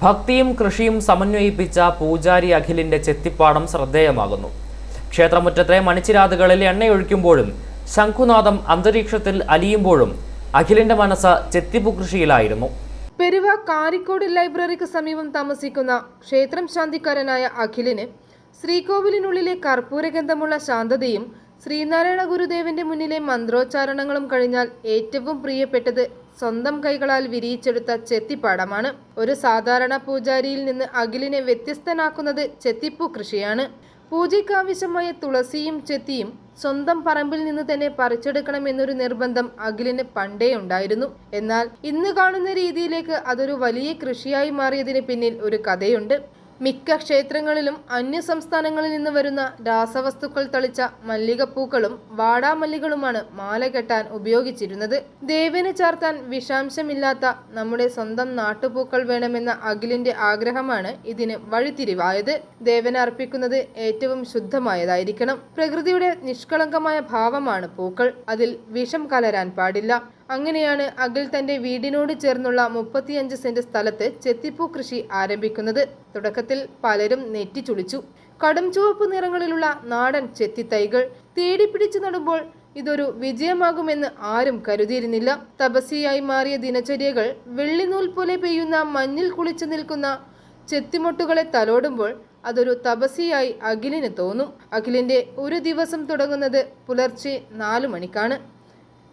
ഭക്തിയും കൃഷിയും സമന്വയിപ്പിച്ച പൂജാരി അഖിലിന്റെ ചെത്തിപ്പാടം ശ്രദ്ധേയമാകുന്നു. ക്ഷേത്രമുറ്റത്തെ മണിച്ചിരാതുകളിൽ എണ്ണയൊഴിക്കുമ്പോഴും ശംഖുനാദം അന്തരീക്ഷത്തിൽ അലിയുമ്പോഴും അഖിലിന്റെ മനസ്സ് ചെത്തിപ്പൂ കൃഷിയിലായിരുന്നു. പെരുവ കാരിക്കോട് ലൈബ്രറിക്ക് സമീപം താമസിക്കുന്ന ക്ഷേത്രം ശാന്തിക്കാരനായ അഖിലിന് ശ്രീകോവിലിനുള്ളിലെ കർപ്പൂരഗന്ധമുള്ള ശാന്തതയും ശ്രീനാരായണ ഗുരുദേവന്റെ മുന്നിലെ മന്ത്രോച്ചാരണങ്ങളും കഴിഞ്ഞാൽ ഏറ്റവും പ്രിയപ്പെട്ടത് സ്വന്തം കൈകളാൽ വിരിയിച്ചെടുത്ത ചെത്തിപ്പാടമാണ്. ഒരു സാധാരണ പൂജാരിയിൽ നിന്ന് അഖിലിനെ വ്യത്യസ്തനാക്കുന്നത് ചെത്തിപ്പൂ കൃഷിയാണ്. പൂജയ്ക്കാവശ്യമായ തുളസിയും ചെത്തിയും സ്വന്തം പറമ്പിൽ നിന്ന് തന്നെ പറിച്ചെടുക്കണമെന്നൊരു നിർബന്ധം അഖിലിന് പണ്ടേ ഉണ്ടായിരുന്നു. എന്നാൽ ഇന്ന് കാണുന്ന രീതിയിലേക്ക് അതൊരു വലിയ കൃഷിയായി മാറിയതിന് പിന്നിൽ ഒരു കഥയുണ്ട്. മിക്ക ക്ഷേത്രങ്ങളിലും അന്യ സംസ്ഥാനങ്ങളിൽ നിന്ന് വരുന്ന രാസവസ്തുക്കൾ തളിച്ച മല്ലികപ്പൂക്കളും വാടാമല്ലികളുമാണ് മാല കെട്ടാൻ ഉപയോഗിച്ചിരുന്നത്. ദേവന് ചാർത്താൻ വിഷാംശമില്ലാത്ത നമ്മുടെ സ്വന്തം നാട്ടുപൂക്കൾ വേണമെന്ന അഖിലിന്റെ ആഗ്രഹമാണ് ഇതിന് വഴിത്തിരിവായത്. ദേവന് അർപ്പിക്കുന്നത് ഏറ്റവും ശുദ്ധമായതായിരിക്കണം. പ്രകൃതിയുടെ നിഷ്കളങ്കമായ ഭാവമാണ് പൂക്കൾ. അതിൽ വിഷം കലരാൻ പാടില്ല. അങ്ങനെയാണ് അഖിൽ തന്റെ വീടിനോട് ചേർന്നുള്ള 35 സെന്റ് സ്ഥലത്ത് ചെത്തിപ്പൂ കൃഷി ആരംഭിക്കുന്നത്. തുടക്കത്തിൽ പലരും നെറ്റിച്ചുളിച്ചു. കടും ചുവപ്പ് നിറങ്ങളിലുള്ള നാടൻ ചെത്തിത്തൈകൾ തേടിപ്പിടിച്ചു നടുമ്പോൾ ഇതൊരു വിജയമാകുമെന്ന് ആരും കരുതിയിരുന്നില്ല. തപസ്യയായി മാറിയ ദിനചര്യകൾ വെള്ളിനൂൽ പോലെ പെയ്യുന്ന മഞ്ഞിൽ കുളിച്ചു നിൽക്കുന്ന ചെത്തിമൊട്ടുകളെ തലോടുമ്പോൾ അതൊരു തപസ്യയായി അഖിലിന് തോന്നും. അഖിലിന്റെ ഒരു ദിവസം തുടങ്ങുന്നത് പുലർച്ചെ 4 മണിക്കാണ്.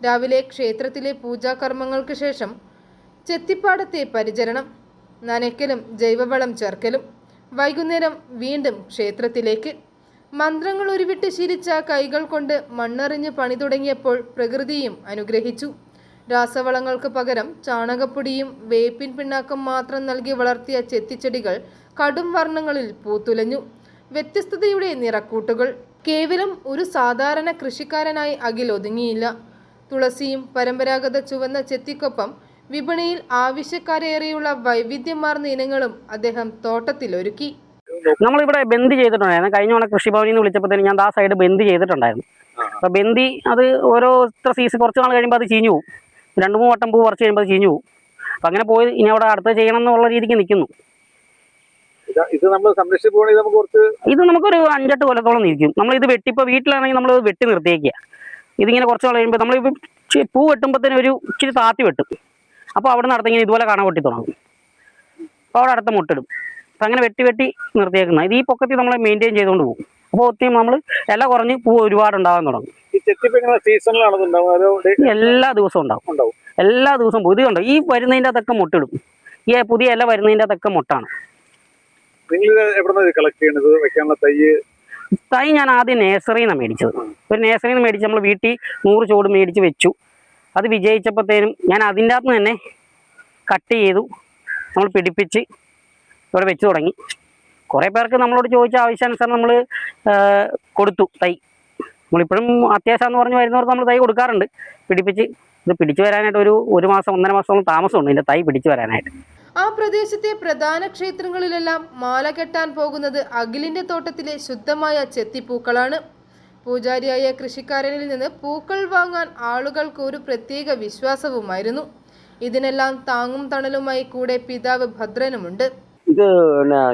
രാവിലെ ക്ഷേത്രത്തിലെ പൂജാകർമ്മങ്ങൾക്ക് ശേഷം ചെത്തിപ്പാടത്തെ പരിചരണം, നനയ്ക്കലും ജൈവവളം ചേർക്കലും. വൈകുന്നേരം വീണ്ടും ക്ഷേത്രത്തിലേക്ക്. മന്ത്രങ്ങൾ ഉരുവിട്ട് ശീലിച്ച കൈകൾ കൊണ്ട് മണ്ണെറിഞ്ഞ് പണി തുടങ്ങിയപ്പോൾ പ്രകൃതിയും അനുഗ്രഹിച്ചു. രാസവളങ്ങൾക്ക് പകരം ചാണകപ്പൊടിയും വേപ്പിൻ പിണ്ണാക്കും മാത്രം നൽകി വളർത്തിയ ചെത്തിച്ചെടികൾ കടും വർണ്ണങ്ങളിൽ പൂത്തുലഞ്ഞു. വ്യത്യസ്തതയുടെ നിറക്കൂട്ടുകൾ. കേവലം ഒരു സാധാരണ കൃഷിക്കാരനായി അഖിൽ ഒതുങ്ങിയില്ല. തുളസിയും പരമ്പരാഗത ചുവന്ന ചെത്തിക്കൊപ്പം വിപണിയിൽ ആവശ്യക്കാരേറെയുള്ള വൈവിധ്യമാർന്ന ഇനങ്ങളും അദ്ദേഹം തോട്ടത്തിലൊരുക്കി. നമ്മളിവിടെ ബന്ദി ചെയ്തിട്ടുണ്ടായിരുന്നു. കഴിഞ്ഞ തവണ കൃഷിഭവനിൽ നിന്ന് വിളിച്ചപ്പോഴത്തേനും ഞാൻ ആ സൈഡ് ബന്ദി ചെയ്തിട്ടുണ്ടായിരുന്നു. അപ്പോൾ ബന്ദി അത് ഓരോ ഇത്ര സീസൺ കുറച്ച് നാൾ കഴിയുമ്പോൾ അത് ചീഞ്ഞു പോകും. 2-3 വട്ടം പൂ പറിച്ച് കഴിയുമ്പോൾ അത് ചീഞ്ഞു പോകും. അപ്പം അങ്ങനെ പോയി ഇനി അവിടെ അടുത്ത് ചെയ്യണം എന്നുള്ള രീതിക്ക് നിൽക്കുന്നു. ഇത് നമ്മൾ സംരക്ഷിക്കുകയാണെങ്കിൽ ഇത് നമുക്കൊരു 5-8 കൊല്ലത്തോളം നിൽക്കും. നമ്മളിത് വെട്ടിപ്പോൾ വീട്ടിലാണെങ്കിൽ നമ്മൾ വെട്ടി നിർത്തിയേക്കുക. ഇതിങ്ങനെ കുറച്ച് നാൾ കഴിയുമ്പോൾ നമ്മളിപ്പോൾ പൂ വെട്ടുമ്പോഴത്തേനും ഒരു ഇച്ചിരി താത്തി വെട്ടും. അപ്പോൾ അവിടെ നിന്ന് അടുത്തിങ്ങനെ ഇതുപോലെ കാണാൻ പൊട്ടി തുടങ്ങും. അപ്പോൾ അവിടെ അടുത്ത മുട്ടിടും. അപ്പം അങ്ങനെ വെട്ടി നിർത്തിയേക്കുന്നത്. ഇത് ഈ പൊക്കത്തിൽ നമ്മൾ മെയിൻറ്റെയിൻ ചെയ്തുകൊണ്ട് പോകും. അപ്പോൾ ഒത്തിരി നമ്മൾ ഇല കുറഞ്ഞ് പൂ ഒരുപാട് ഉണ്ടാകാൻ തുടങ്ങും. എല്ലാ ദിവസവും ഉണ്ടാവും. എല്ലാ ദിവസവും പുതിയ ഉണ്ട്. ഈ വരുന്നതിൻ്റെ അതൊക്കെ മുട്ടിടും. ഈ പുതിയ ഇല വരുന്നതിൻ്റെ അതൊക്കെ മുട്ടാണ്. തൈ ഞാൻ ആദ്യം നേഴ്സറിയിൽ നിന്നാണ് മേടിച്ചത്. ഒരു നേഴ്സറിയിൽ നിന്ന് മേടിച്ച് നമ്മൾ വീട്ടിൽ 100 ചുവട് മേടിച്ച് വെച്ചു. അത് വിജയിച്ചപ്പോഴത്തേനും ഞാൻ അതിൻ്റെ അകത്ത് തന്നെ കട്ട് ചെയ്തു നമ്മൾ പിടിപ്പിച്ച് ഇവിടെ വെച്ച് തുടങ്ങി. കുറേ പേർക്ക് നമ്മളോട് ചോദിച്ച ആവശ്യാനുസരണം നമ്മൾ കൊടുത്തു തൈ. നമ്മളിപ്പോഴും അത്യാവശ്യം എന്ന് പറഞ്ഞ് വരുന്നവർക്ക് നമ്മൾ തൈ കൊടുക്കാറുണ്ട്. പിടിപ്പിച്ച് ഇത് പിടിച്ചു വരാനായിട്ട് ഒരു മാസം 1.5 മാസത്തോളം താമസമുണ്ട് ഇതിൻ്റെ തൈ പിടിച്ചു വരാനായിട്ട്. ആ പ്രദേശത്തെ പ്രധാന ക്ഷേത്രങ്ങളിലെല്ലാം മാല കെട്ടാൻ പോകുന്നത് അഖിലിന്റെ തോട്ടത്തിലെ ശുദ്ധമായ ചെത്തിപ്പൂക്കളാണ്. പൂജാരിയായ കൃഷിക്കാരനിൽ നിന്ന് പൂക്കൾ വാങ്ങാൻ ആളുകൾക്ക് ഒരു പ്രത്യേക വിശ്വാസവുമായിരുന്നു. ഇതിനെല്ലാം താങ്ങും തണലുമായി കൂടെ പിതാവ് ഭദ്രനുമുണ്ട്. ഇത്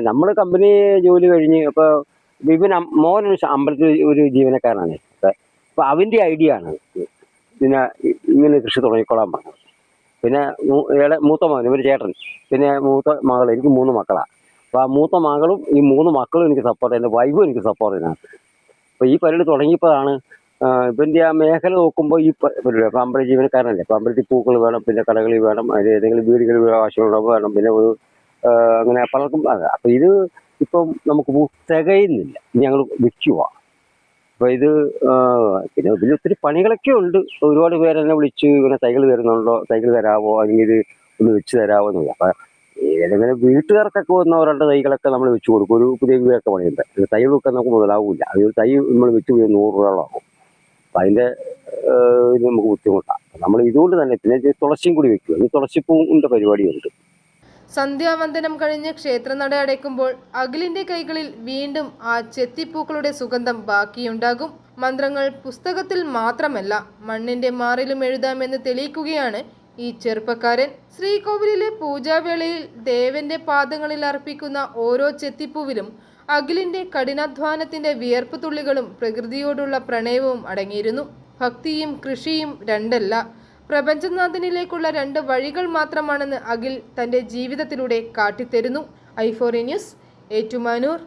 നമ്മൾ കമ്പനി ജോലി കഴിഞ്ഞ് അപ്പോൾ വിപിൻ മോനൊരു അമ്പലത്തിൽ ഒരു ജീവനക്കാരനാണ്. അപ്പോൾ അവൻ്റെ ഐഡിയ ആണ് പിന്നെ ഇങ്ങനെ കൃഷി തുടങ്ങിക്കോളാൻ പറഞ്ഞത്. പിന്നെ മൂത്ത മകൻ ഒരു ചേട്ടൻ, പിന്നെ മൂത്ത മകൾ, എനിക്ക് 3 മക്കളാണ്. അപ്പോൾ ആ മൂത്ത മകളും ഈ 3 മക്കളും എനിക്ക് സപ്പോർട്ട് ചെയ്യുന്നത്, വൈഫും എനിക്ക് സപ്പോർട്ട് ചെയ്യുന്നത്. അപ്പോൾ ഈ പരിപാടി തുടങ്ങിയപ്പോഴാണ് ഇവൻ്റെ ആ മേഖല നോക്കുമ്പോൾ ഈ പരിപാടി അപ്പോൾ അമ്പലം ജീവനക്കാരനല്ലേ. അപ്പോൾ അമ്പലത്തിൽ പൂക്കൾ വേണം, പിന്നെ കടകളിൽ വേണം, അതിൽ ഏതെങ്കിലും വീടുകളിൽ ആവശ്യമുള്ളവ വേണം, പിന്നെ ഒരു അങ്ങനെ പലർക്കും അതെ. അപ്പോൾ ഇത് ഇപ്പം നമുക്ക് തികയുന്നില്ല, ഞങ്ങൾ വിൽക്കുക. അപ്പോൾ ഇത് പിന്നെ ഇതിൽ ഒത്തിരി പണികളൊക്കെ ഉണ്ട്. ഒരുപാട് പേരെന്നെ വിളിച്ച് ഇങ്ങനെ തൈകൾ തരുന്നുണ്ടോ, തൈകൾ തരാമോ, അല്ലെങ്കിൽ ഇത് ഒന്ന് വെച്ച് തരാമോ എന്ന്. അപ്പം ഏതെങ്കിലും വീട്ടുകാർക്കൊക്കെ വന്ന 2 തൈകളൊക്കെ നമ്മൾ വെച്ച് കൊടുക്കും. ഒരു പുതിയ വീടൊക്കെ പണിയുണ്ട്. തൈ വെക്കാൻ നമുക്ക് മുതലാവില്ല. അത് തൈ നമ്മൾ വെച്ച് പോയി 100 രൂപയോളം ആകും. അപ്പം അതിൻ്റെ ഇത് നമുക്ക് ബുദ്ധിമുട്ടാണ്. നമ്മൾ ഇതുകൊണ്ട് തന്നെ പിന്നെ തുളസിയും കൂടി വെക്കുക. ഈ തുളസിപ്പൂവിൻ്റെ പരിപാടിയുണ്ട്. സന്ധ്യാവന്ദനം കഴിഞ്ഞ് ക്ഷേത്രനട അടയ്ക്കുമ്പോൾ അഖിലിന്റെ കൈകളിൽ വീണ്ടും ആ ചെത്തിപ്പൂക്കളുടെ സുഗന്ധം ബാക്കിയുണ്ടാകും. മന്ത്രങ്ങൾ പുസ്തകത്തിൽ മാത്രമല്ല മണ്ണിന്റെ മാറിലും എഴുതാമെന്ന് തെളിയിക്കുകയാണ് ഈ ചെറുപ്പക്കാരൻ ശ്രീകോവിലിലെ പൂജാവേളയിൽ ദേവന്റെ പാദങ്ങളിൽ അർപ്പിക്കുന്ന ഓരോ ചെത്തിപ്പൂവിലും അഖിലിന്റെ കഠിനാധ്വാനത്തിന്റെ വിയർപ്പ് തുള്ളികളും പ്രകൃതിയോടുള്ള പ്രണയവും അടങ്ങിയിരുന്നു. ഭക്തിയും കൃഷിയും രണ്ടല്ല, പ്രപഞ്ചനാഥനിലേക്കുള്ള 2 വഴികൾ മാത്രമാണെന്ന് അഖിൽ തന്റെ ജീവിതത്തിലൂടെ കാട്ടിത്തരുന്നു. i4 news, Ettumanoor.